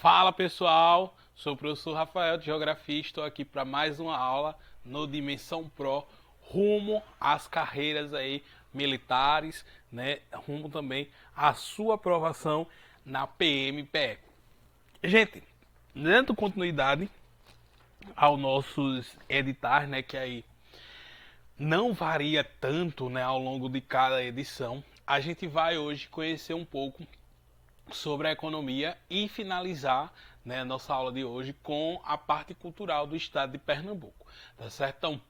Fala pessoal, sou o professor Rafael de Geografia e estou aqui para mais uma aula no Dimensão Pro, rumo às carreiras aí militares, né? Rumo também à sua aprovação na PMPE. Gente, dando continuidade aos nossos editais, né? Que aí não varia tanto, né? Ao longo de cada edição, a gente vai hoje conhecer um pouco sobre a economia e finalizar, né, nossa aula de hoje com a parte cultural do estado de Pernambuco, tá certo? Então,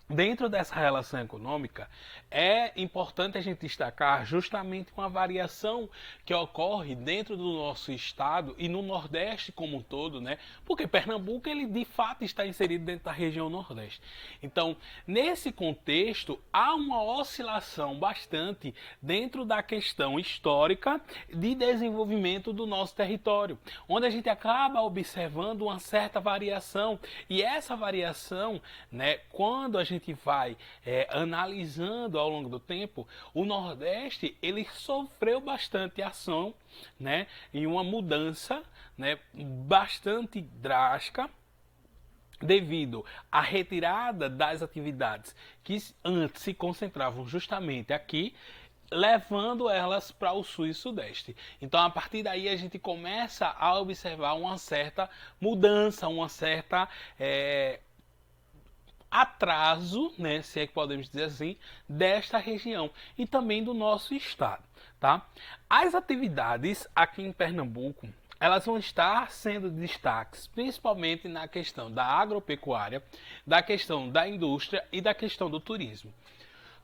dentro dessa relação econômica, é importante a gente destacar justamente uma variação que ocorre dentro do nosso estado e no Nordeste como um todo, né? Porque Pernambuco, ele de fato está inserido dentro da região Nordeste. Então, nesse contexto, há uma oscilação bastante dentro da questão histórica de desenvolvimento do nosso território, onde a gente acaba observando uma certa variação. E essa variação, né, quando a gente vai analisando ao longo do tempo, o Nordeste ele sofreu bastante ação, né, e uma mudança, né, bastante drástica devido à retirada das atividades que antes se concentravam justamente aqui, levando elas para o sul e sudeste. Então, a partir daí, a gente começa a observar uma certa mudança, uma certa atraso, né, se é que podemos dizer assim, desta região e também do nosso estado, tá? As atividades aqui em Pernambuco, elas vão estar sendo destaques, principalmente na questão da agropecuária, da questão da indústria e da questão do turismo.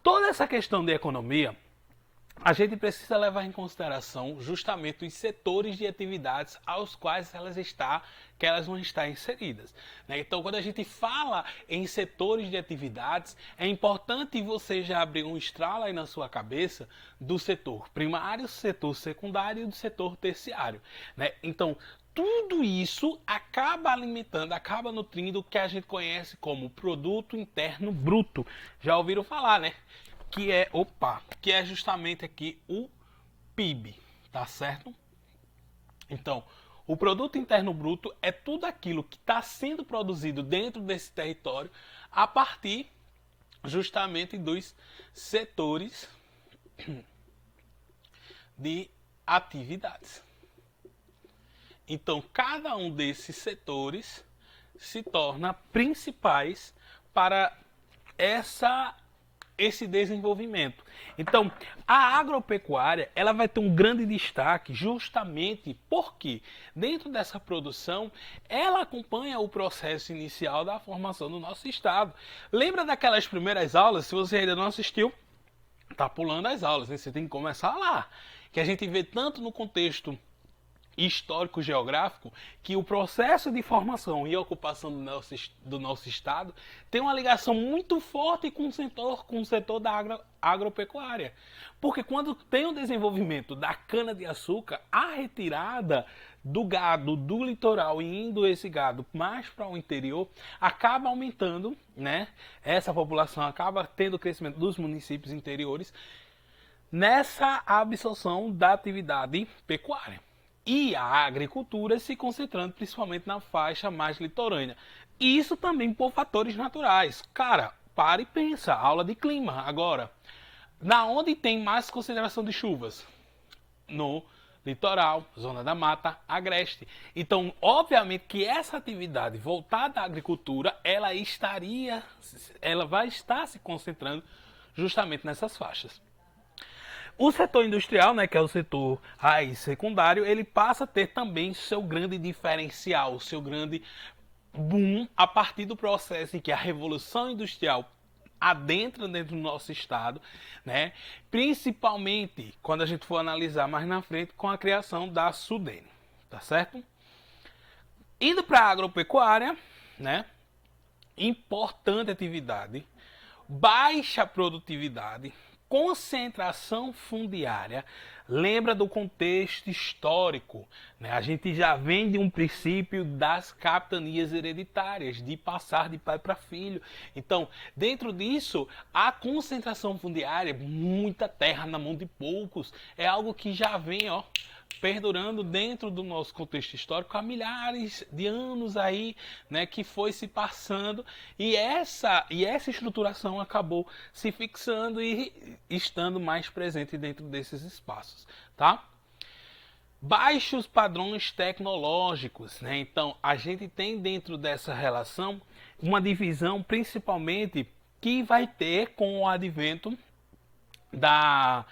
Toda essa questão de economia, a gente precisa levar em consideração justamente os setores de atividades aos quais elas vão estar inseridas, né? Então, quando a gente fala em setores de atividades, é importante você já abrir um estralo aí na sua cabeça do setor primário, setor secundário e do setor terciário, né? Então, tudo isso acaba alimentando, acaba nutrindo o que a gente conhece como produto interno bruto. Já ouviram falar, né? Que é justamente aqui o PIB, tá certo? Então, o produto interno bruto é tudo aquilo que está sendo produzido dentro desse território a partir justamente dos setores de atividades. Então, cada um desses setores se torna principais para esse desenvolvimento. Então, a agropecuária ela vai ter um grande destaque justamente porque dentro dessa produção ela acompanha o processo inicial da formação do nosso estado. Lembra daquelas primeiras aulas? Se você ainda não assistiu, tá pulando as aulas, né? Você tem que começar lá, que a gente vê tanto no contexto histórico-geográfico que o processo de formação e ocupação do nosso estado tem uma ligação muito forte com o setor da agropecuária. Porque quando tem o desenvolvimento da cana-de-açúcar, a retirada do gado do litoral e indo esse gado mais para o interior, acaba aumentando, né? Essa população acaba tendo o crescimento dos municípios interiores nessa absorção da atividade pecuária. E a agricultura se concentrando principalmente na faixa mais litorânea. Isso também por fatores naturais. Cara, para e pensa, aula de clima agora. Na onde tem mais concentração de chuvas? No litoral, zona da mata, agreste. Então, obviamente que essa atividade voltada à agricultura, ela vai estar se concentrando justamente nessas faixas. O setor industrial, né, que é o setor raiz secundário, ele passa a ter também seu grande diferencial, seu grande boom a partir do processo em que a revolução industrial adentra dentro do nosso estado, né? Principalmente quando a gente for analisar mais na frente com a criação da Sudene, tá certo? Indo para a agropecuária, né? Importante atividade, baixa produtividade, concentração fundiária. Lembra do contexto histórico, né? A gente já vem de um princípio das capitanias hereditárias, de passar de pai para filho. Então, dentro disso, a concentração fundiária, muita terra na mão de poucos, é algo que já vem, ó, perdurando dentro do nosso contexto histórico há milhares de anos aí, né, que foi se passando e essa estruturação acabou se fixando e estando mais presente dentro desses espaços, tá? Baixos padrões tecnológicos, né? Então a gente tem dentro dessa relação uma divisão principalmente que vai ter com o advento da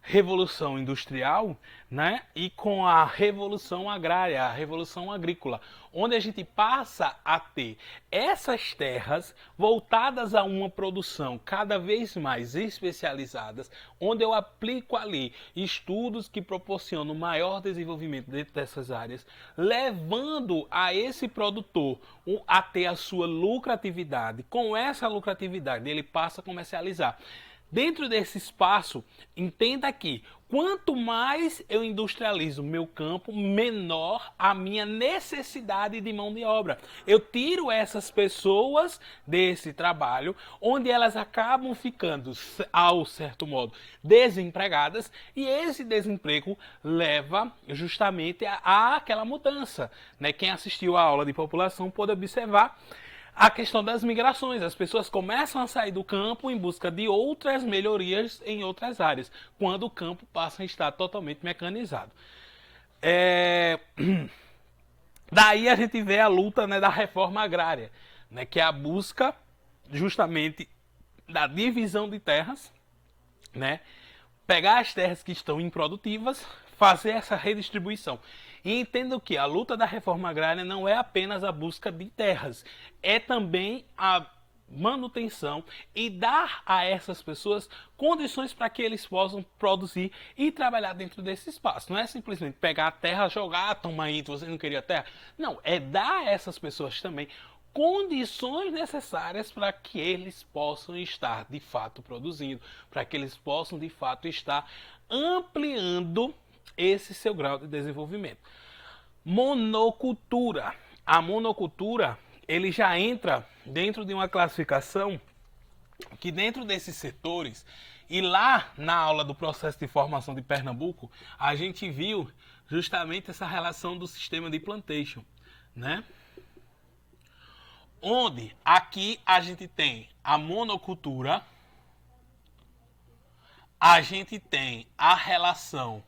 Revolução Industrial, né? E com a Revolução Agrária, a Revolução Agrícola, onde a gente passa a ter essas terras voltadas a uma produção cada vez mais especializadas, onde eu aplico ali estudos que proporcionam maior desenvolvimento dentro dessas áreas, levando a esse produtor a ter a sua lucratividade. Com essa lucratividade, ele passa a comercializar. Dentro desse espaço, entenda que quanto mais eu industrializo o meu campo, menor a minha necessidade de mão de obra. Eu tiro essas pessoas desse trabalho, onde elas acabam ficando, ao certo modo, desempregadas, e esse desemprego leva justamente a aquela mudança, né? Quem assistiu à aula de população pode observar a questão das migrações. As pessoas começam a sair do campo em busca de outras melhorias em outras áreas, quando o campo passa a estar totalmente mecanizado. Daí a gente vê a luta, né, da reforma agrária, né, que é a busca justamente da divisão de terras, né, pegar as terras que estão improdutivas, fazer essa redistribuição. E entendo que a luta da reforma agrária não é apenas a busca de terras, é também a manutenção e dar a essas pessoas condições para que eles possam produzir e trabalhar dentro desse espaço. Não é simplesmente pegar a terra, jogar, toma aí, você não queria terra. Não, é dar a essas pessoas também condições necessárias para que eles possam estar de fato produzindo, para que eles possam de fato estar ampliando esse seu grau de desenvolvimento. Monocultura. A monocultura, ele já entra dentro de uma classificação que dentro desses setores, e lá na aula do processo de formação de Pernambuco, a gente viu justamente essa relação do sistema de plantation, né? Onde aqui a gente tem a monocultura, a gente tem a relação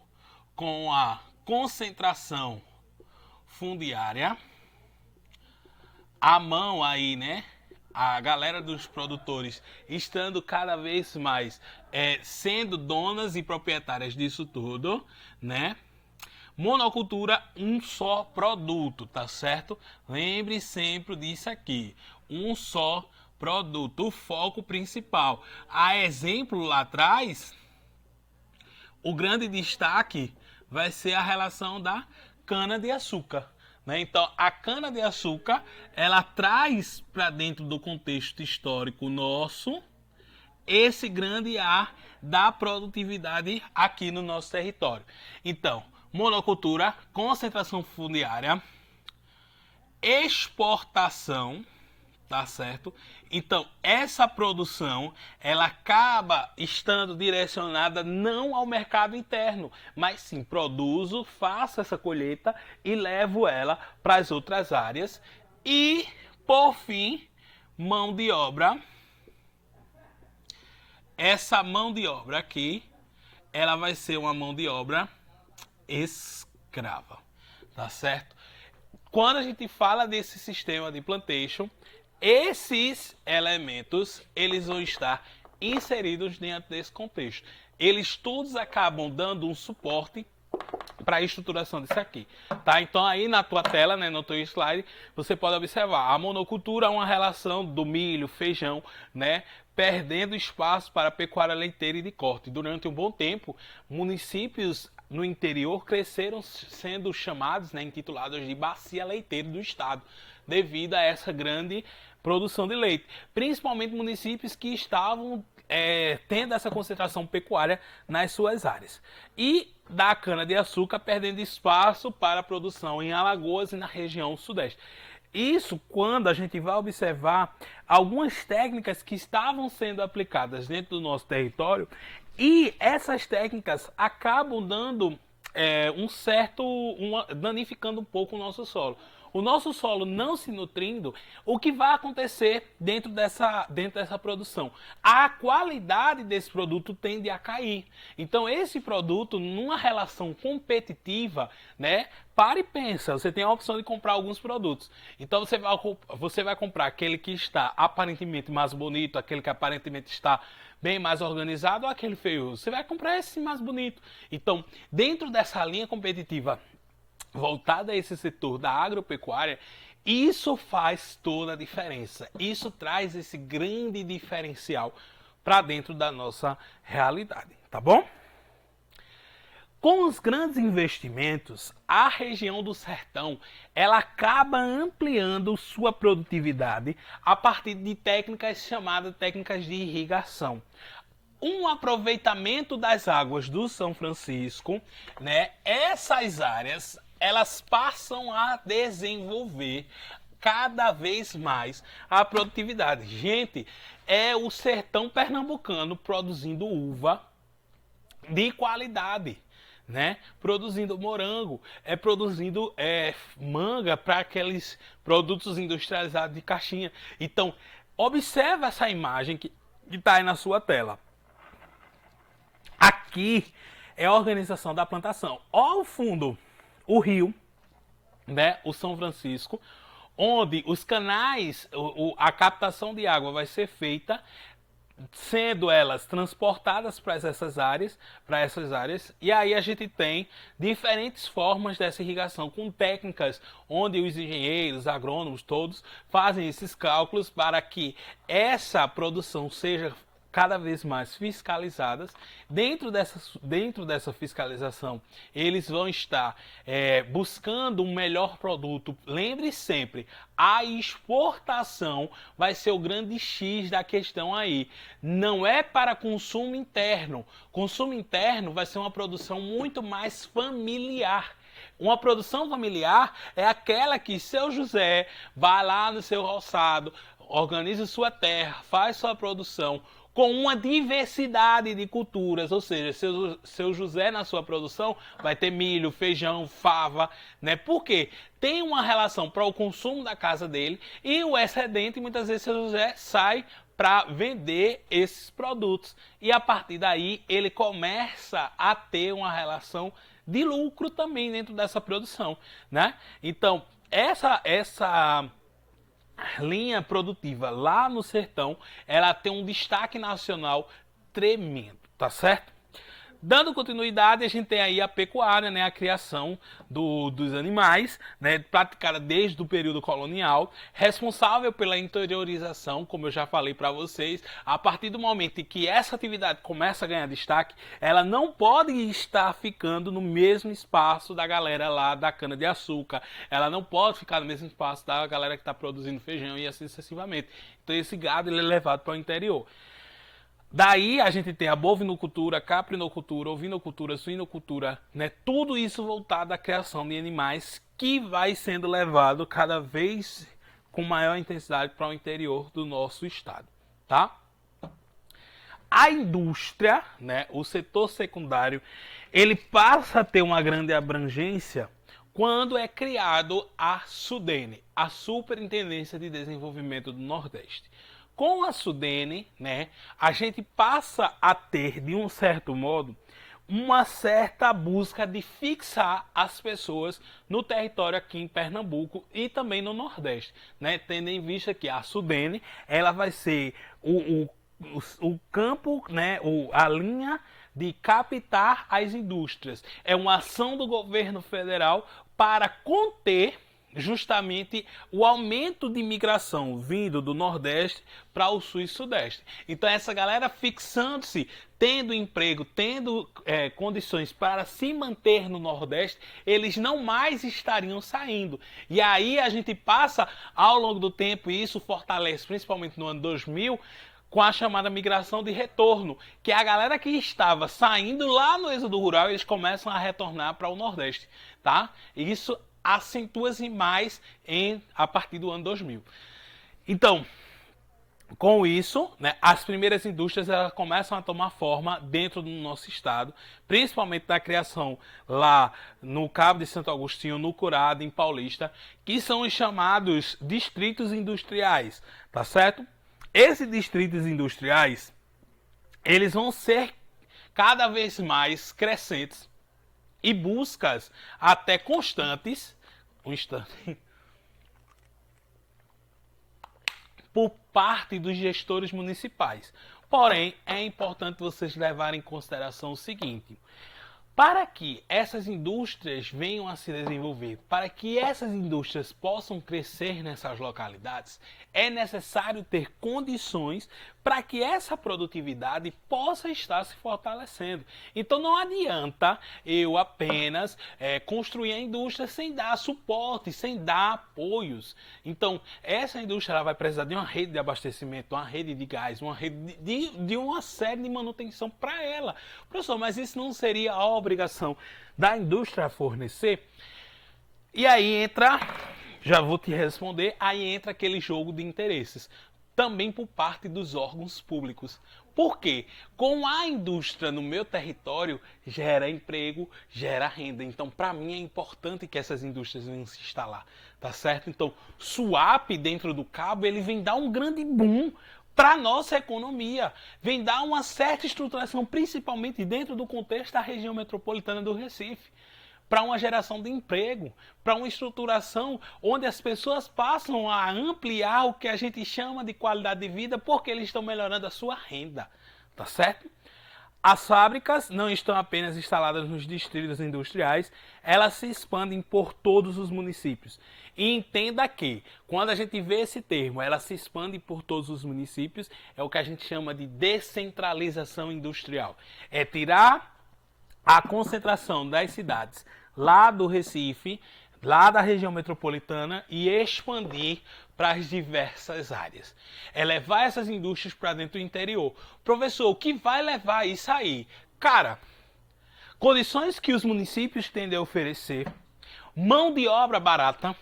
com a concentração fundiária, a mão aí, né? A galera dos produtores estando cada vez mais sendo donas e proprietárias disso tudo, né? Monocultura, um só produto, tá certo? Lembre sempre disso aqui, um só produto, o foco principal. A exemplo lá atrás, o grande destaque vai ser a relação da cana-de-açúcar, né? Então, a cana-de-açúcar, ela traz para dentro do contexto histórico nosso esse grande ar da produtividade aqui no nosso território. Então, monocultura, concentração fundiária, exportação, tá certo? Então, essa produção, ela acaba estando direcionada não ao mercado interno, mas sim, produzo, faço essa colheita e levo ela para as outras áreas. E, por fim, mão de obra. Essa mão de obra aqui, ela vai ser uma mão de obra escrava, tá certo? Quando a gente fala desse sistema de plantation, esses elementos, eles vão estar inseridos dentro desse contexto. Eles todos acabam dando um suporte para a estruturação disso aqui, tá? Então aí na tua tela, né, no teu slide, você pode observar a monocultura é uma relação do milho, feijão, né, perdendo espaço para a pecuária leiteira e de corte. Durante um bom tempo, municípios no interior cresceram sendo chamados, né, intitulados de bacia leiteira do estado, devido a essa grande produção de leite, principalmente municípios que estavam tendo essa concentração pecuária nas suas áreas. E da cana-de-açúcar perdendo espaço para a produção em Alagoas e na região sudeste. Isso quando a gente vai observar algumas técnicas que estavam sendo aplicadas dentro do nosso território, e essas técnicas acabam dando danificando um pouco o nosso solo. O nosso solo não se nutrindo, o que vai acontecer dentro dessa produção? A qualidade desse produto tende a cair. Então, esse produto, numa relação competitiva, né? Para e pensa, você tem a opção de comprar alguns produtos. Então, você vai comprar aquele que está aparentemente mais bonito, aquele que aparentemente está bem mais organizado, ou aquele feio. Você vai comprar esse mais bonito. Então, dentro dessa linha competitiva voltada a esse setor da agropecuária, isso faz toda a diferença. Isso traz esse grande diferencial para dentro da nossa realidade, tá bom? Com os grandes investimentos, a região do sertão ela acaba ampliando sua produtividade a partir de técnicas chamadas técnicas de irrigação. Um aproveitamento das águas do São Francisco, né? Essas áreas elas passam a desenvolver cada vez mais a produtividade. Gente, é o sertão pernambucano produzindo uva de qualidade, né? Produzindo morango, produzindo manga para aqueles produtos industrializados de caixinha. Então, observa essa imagem que está aí na sua tela. Aqui é a organização da plantação. Ao fundo, o rio, né, o São Francisco, onde os canais, a captação de água vai ser feita, sendo elas transportadas para essas áreas, e aí a gente tem diferentes formas dessa irrigação, com técnicas onde os engenheiros, agrônomos, todos fazem esses cálculos para que essa produção seja cada vez mais fiscalizadas. Dentro dessa fiscalização, eles vão estar buscando um melhor produto. Lembre sempre, a exportação vai ser o grande X da questão aí. Não é para consumo interno. Consumo interno vai ser uma produção muito mais familiar. Uma produção familiar é aquela que seu José vai lá no seu roçado, organiza sua terra, faz sua produção, com uma diversidade de culturas, ou seja, seu José na sua produção vai ter milho, feijão, fava, né? Por quê? Tem uma relação para o consumo da casa dele e o excedente, muitas vezes seu José sai para vender esses produtos. E a partir daí ele começa a ter uma relação de lucro também dentro dessa produção, né? Então, essa linha produtiva lá no sertão, ela tem um destaque nacional tremendo, tá certo? Dando continuidade, a gente tem aí a pecuária, né, a criação dos animais, né, praticada desde o período colonial, responsável pela interiorização, como eu já falei para vocês. A partir do momento em que essa atividade começa a ganhar destaque, ela não pode estar ficando no mesmo espaço da galera lá da cana-de-açúcar, ela não pode ficar no mesmo espaço da galera que está produzindo feijão e assim sucessivamente. Então esse gado ele é levado para o interior. Daí a gente tem a bovinocultura, caprinocultura, ovinocultura, suinocultura, né? Tudo isso voltado à criação de animais que vai sendo levado cada vez com maior intensidade para o interior do nosso estado, tá? A indústria, né, o setor secundário, ele passa a ter uma grande abrangência quando é criado a SUDENE, a Superintendência de Desenvolvimento do Nordeste. Com a SUDENE, né, a gente passa a ter, de um certo modo, uma certa busca de fixar as pessoas no território aqui em Pernambuco e também no Nordeste, né, tendo em vista que a SUDENE ela vai ser o campo, né, a linha de captar as indústrias. É uma ação do governo federal para conter justamente o aumento de migração vindo do Nordeste para o Sul e Sudeste. Então essa galera fixando-se, tendo emprego, tendo condições para se manter no Nordeste, eles não mais estariam saindo. E aí a gente passa ao longo do tempo, e isso fortalece principalmente no ano 2000, com a chamada migração de retorno, que é a galera que estava saindo lá no êxodo rural, eles começam a retornar para o Nordeste, tá? E isso acentua-se mais a partir do ano 2000. Então, Com isso, né, as primeiras indústrias elas começam a tomar forma dentro do nosso estado, principalmente da criação lá no Cabo de Santo Agostinho, no Curado, em Paulista, que são os chamados distritos industriais, tá certo? Esses distritos industriais, eles vão ser cada vez mais crescentes e buscas até constantes, um instante, por parte dos gestores municipais. Porém, é importante vocês levarem em consideração o seguinte: para que essas indústrias venham a se desenvolver, para que essas indústrias possam crescer nessas localidades, é necessário ter condições para que essa produtividade possa estar se fortalecendo. Então não adianta eu apenas construir a indústria sem dar suporte, sem dar apoios. Então essa indústria ela vai precisar de uma rede de abastecimento, uma rede de gás, uma rede de uma série de manutenção para ela. Professor, mas isso não seria a obrigação da indústria fornecer? E aí entra, já vou te responder, aí entra aquele jogo de interesses. Também por parte dos órgãos públicos. Por quê? Com a indústria no meu território, gera emprego, gera renda. Então, para mim, é importante que essas indústrias venham se instalar, tá certo? Então, Suape dentro do Cabo, ele vem dar um grande boom para a nossa economia, vem dar uma certa estruturação, principalmente dentro do contexto da região metropolitana do Recife, para uma geração de emprego, para uma estruturação onde as pessoas passam a ampliar o que a gente chama de qualidade de vida porque eles estão melhorando a sua renda, tá certo? As fábricas não estão apenas instaladas nos distritos industriais, elas se expandem por todos os municípios. E entenda que, quando a gente vê esse termo, ela se expande por todos os municípios, é o que a gente chama de descentralização industrial. É tirar a concentração das cidades lá do Recife, lá da região metropolitana e expandir para as diversas áreas. É levar essas indústrias para dentro do interior. Professor, o que vai levar isso aí? Cara, condições que os municípios tendem a oferecer, mão de obra barata,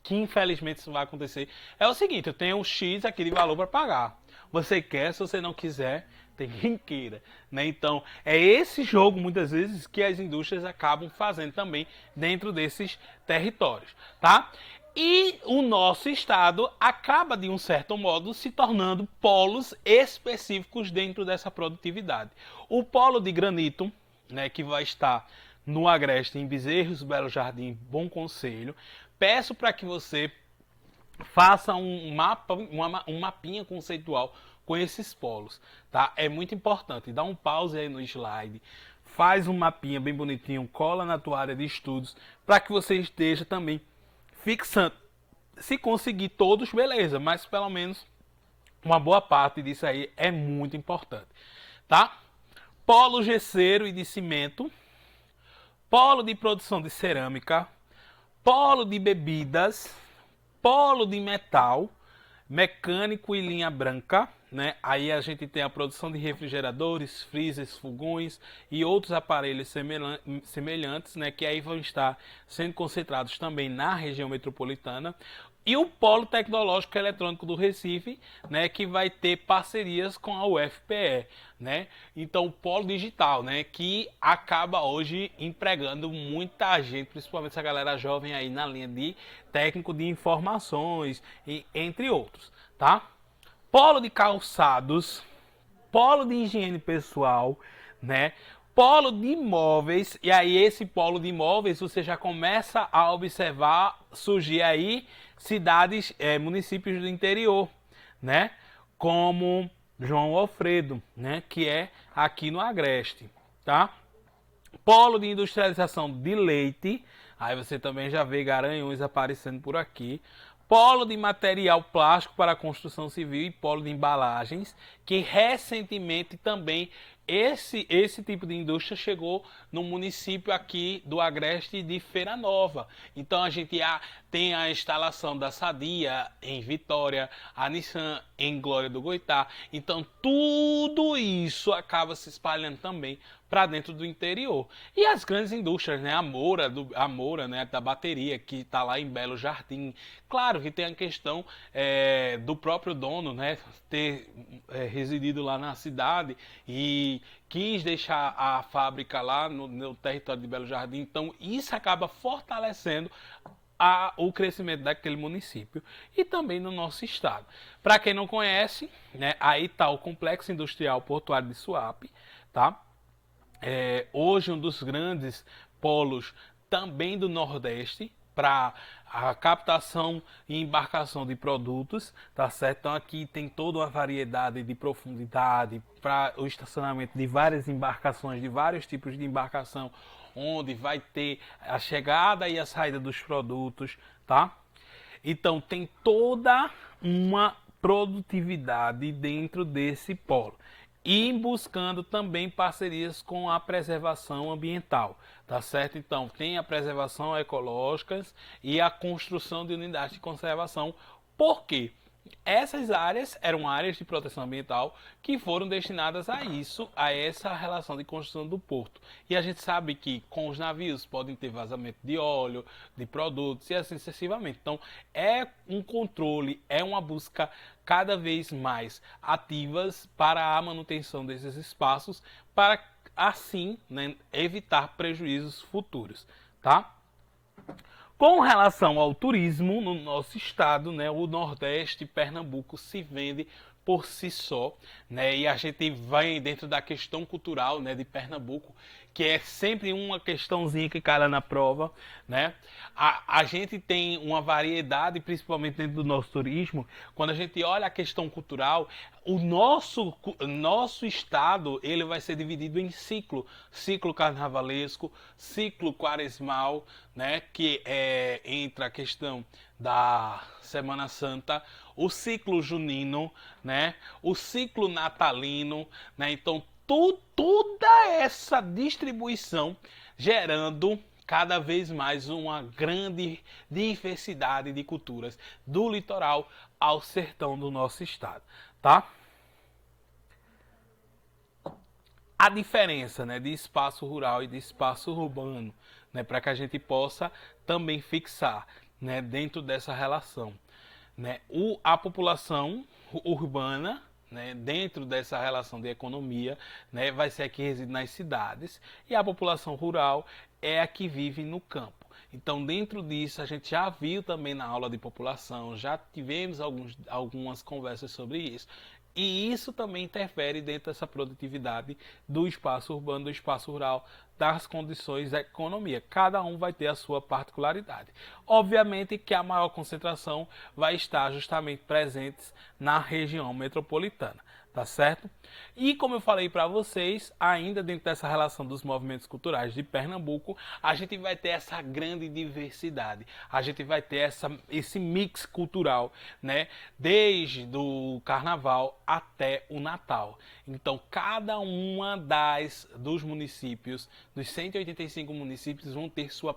que infelizmente isso vai acontecer, é o seguinte: eu tenho um X aqui de valor para pagar. Você quer, se você não quiser, tem quem queira, né? Então, é esse jogo, muitas vezes, que as indústrias acabam fazendo também dentro desses territórios, tá? E o nosso estado acaba, de um certo modo, se tornando polos específicos dentro dessa produtividade. O polo de granito, né, que vai estar no Agreste, em Bezerros, Belo Jardim, Bom Conselho. Peço para que você faça um mapinha conceitual com esses polos, tá? É muito importante. Dá um pause aí no slide, faz um mapinha bem bonitinho, cola na tua área de estudos, para que você esteja também fixando. Se conseguir todos, beleza, mas pelo menos uma boa parte disso aí é muito importante, tá? Polo gesseiro e de cimento, polo de produção de cerâmica, polo de bebidas, polo de metal, mecânico e linha branca, né? Aí a gente tem a produção de refrigeradores, freezers, fogões e outros aparelhos semelhantes, né? Que aí vão estar sendo concentrados também na região metropolitana. E o Polo Tecnológico Eletrônico do Recife, né, que vai ter parcerias com a UFPE, né? Então o Polo Digital, né, que acaba hoje empregando muita gente, principalmente essa galera jovem aí na linha de técnico de informações, e, entre outros, tá? Polo de calçados, polo de higiene pessoal, né? Polo de imóveis, e aí esse polo de imóveis você já começa a observar surgir aí cidades, municípios do interior, né? Como João Alfredo, né? Que é aqui no Agreste, tá? Polo de industrialização de leite, aí você também já vê Garanhuns aparecendo por aqui. Polo de material plástico para construção civil e polo de embalagens, que recentemente também esse tipo de indústria chegou no município aqui do Agreste de Feira Nova. Então a gente tem a instalação da Sadia em Vitória, a Nissan em Glória do Goitá. Então tudo isso acaba se espalhando também para dentro do interior. E as grandes indústrias, né? A Moura, né? Da bateria, que está lá em Belo Jardim. Claro que tem a questão do próprio dono, né? Ter residido lá na cidade e quis deixar a fábrica lá no território de Belo Jardim. Então, isso acaba fortalecendo o crescimento daquele município e também no nosso estado. Para quem não conhece, né, aí está o Complexo Industrial Portuário de Suape, tá? Hoje um dos grandes polos também do Nordeste para a captação e embarcação de produtos, tá certo? Então aqui tem toda uma variedade de profundidade para o estacionamento de várias embarcações, de vários tipos de embarcação, onde vai ter a chegada e a saída dos produtos, tá? Então tem toda uma produtividade dentro desse polo e buscando também parcerias com a preservação ambiental, tá certo? Então tem a preservação ecológica e a construção de unidades de conservação. Por quê? Essas áreas eram áreas de proteção ambiental que foram destinadas a isso, a essa relação de construção do porto. E a gente sabe que com os navios podem ter vazamento de óleo, de produtos e assim sucessivamente. Então é um controle, é uma busca cada vez mais ativas para a manutenção desses espaços, para assim, né, evitar prejuízos futuros, tá? Com relação ao turismo no nosso estado, né, o Nordeste e Pernambuco se vende por si só, né, e a gente vai dentro da questão cultural, né, de Pernambuco, que é sempre uma questãozinha que cai lá na prova, né? A gente tem uma variedade, principalmente dentro do nosso turismo, quando a gente olha a questão cultural, o nosso estado ele vai ser dividido em ciclo carnavalesco, ciclo quaresmal, né, que entra a questão da Semana Santa, o ciclo junino, né, o ciclo natalino, né, então toda essa distribuição gerando cada vez mais uma grande diversidade de culturas do litoral ao sertão do nosso estado, tá? A diferença, né, de espaço rural e de espaço urbano, né, para que a gente possa também fixar, né, dentro dessa relação, né, a população urbana, né, dentro dessa relação de economia, né, vai ser a que reside nas cidades, e a população rural é a que vive no campo. Então, dentro disso, a gente já viu também na aula de população, já tivemos algumas conversas sobre isso. E isso também interfere dentro dessa produtividade do espaço urbano, do espaço rural, das condições da economia. Cada um vai ter a sua particularidade. Obviamente que a maior concentração vai estar justamente presentes na região metropolitana, tá certo? E como eu falei para vocês, ainda dentro dessa relação dos movimentos culturais de Pernambuco, a gente vai ter essa grande diversidade. A gente vai ter esse mix cultural, né? Desde do carnaval até o Natal. Então, cada uma dos municípios, dos 185 municípios, vão ter sua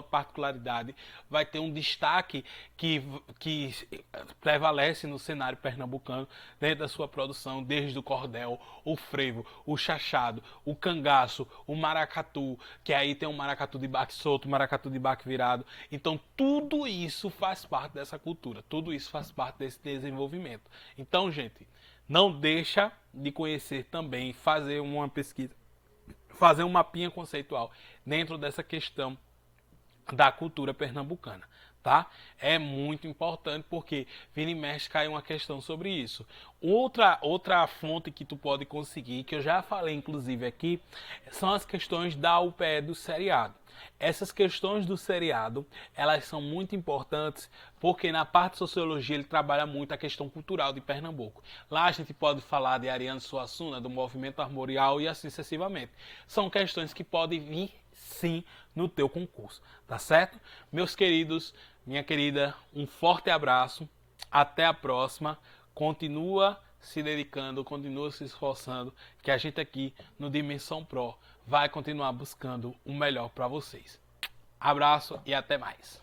particularidade, vai ter um destaque que prevalece no cenário pernambucano dentro da sua produção, desde o cordel, o frevo, o chachado, o cangaço, o maracatu, que aí tem um maracatu de baque solto, maracatu de baque virado. Então, tudo isso faz parte dessa cultura, tudo isso faz parte desse desenvolvimento. Então, gente, não deixa de conhecer também, fazer uma pesquisa, fazer um mapinha conceitual dentro dessa questão da cultura pernambucana, tá? É muito importante porque vira e mexe cai uma questão sobre isso. Outra fonte que tu pode conseguir, que eu já falei inclusive aqui, são as questões da UPE do seriado. Essas questões do seriado, elas são muito importantes porque na parte de sociologia ele trabalha muito a questão cultural de Pernambuco. Lá a gente pode falar de Ariano Suassuna, do movimento armorial e assim sucessivamente. São questões que podem vir sim no teu concurso, tá certo? Meus queridos, minha querida, um forte abraço, até a próxima, continua se dedicando, continua se esforçando, que a gente aqui no Dimensão Pro vai continuar buscando o melhor para vocês. Abraço e até mais.